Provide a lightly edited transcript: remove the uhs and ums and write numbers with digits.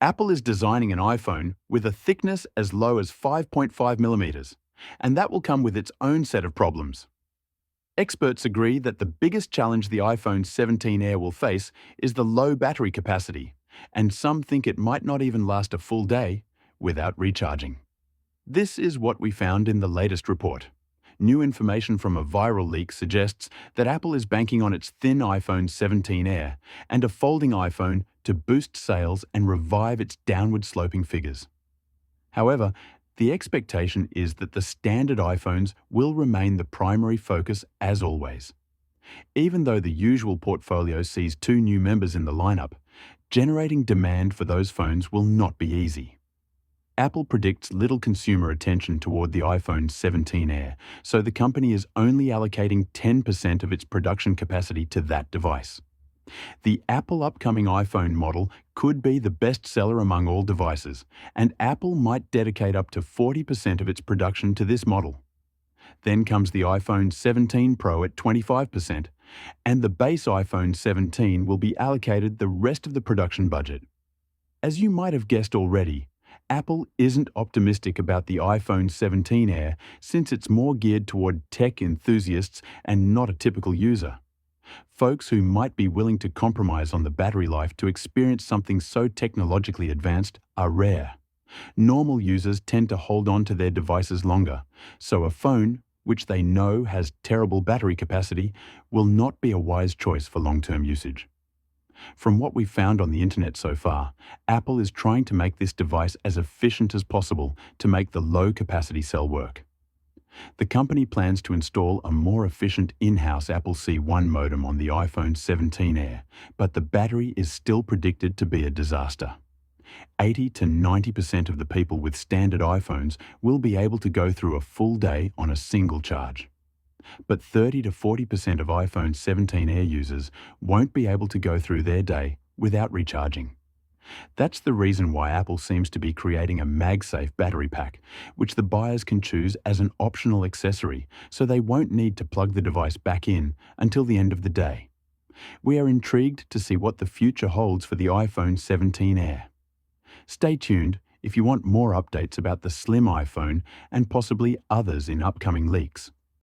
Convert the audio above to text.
Apple is designing an iPhone with a thickness as low as 5.5 millimeters, and that will come with its own set of problems. Experts agree that the biggest challenge the iPhone 17 Air will face is the low battery capacity, and some think it might not even last a full day without recharging. This is what we found in the latest report. New information from a viral leak suggests that Apple is banking on its thin iPhone 17 Air and a folding iPhone to boost sales and revive its downward-sloping figures. However, the expectation is that the standard iPhones will remain the primary focus as always. Even though the usual portfolio sees two new members in the lineup, generating demand for those phones will not be easy. Apple predicts little consumer attention toward the iPhone 17 Air, so the company is only allocating 10% of its production capacity to that device. The Apple upcoming iPhone model could be the best seller among all devices, and Apple might dedicate up to 40% of its production to this model. Then comes the iPhone 17 Pro at 25%, and the base iPhone 17 will be allocated the rest of the production budget. As you might have guessed already, Apple isn't optimistic about the iPhone 17 Air since it's more geared toward tech enthusiasts and not a typical user. Folks who might be willing to compromise on the battery life to experience something so technologically advanced are rare. Normal users tend to hold on to their devices longer, so a phone, which they know has terrible battery capacity, will not be a wise choice for long-term usage. From what we've found on the internet so far, Apple is trying to make this device as efficient as possible to make the low-capacity cell work. The company plans to install a more efficient in-house Apple C1 modem on the iPhone 17 Air, but the battery is still predicted to be a disaster. 80 to 90% of the people with standard iPhones will be able to go through a full day on a single charge. But 30 to 40% of iPhone 17 Air users won't be able to go through their day without recharging. That's the reason why Apple seems to be creating a MagSafe battery pack, which the buyers can choose as an optional accessory, so they won't need to plug the device back in until the end of the day. We are intrigued to see what the future holds for the iPhone 17 Air. Stay tuned if you want more updates about the slim iPhone and possibly others in upcoming leaks.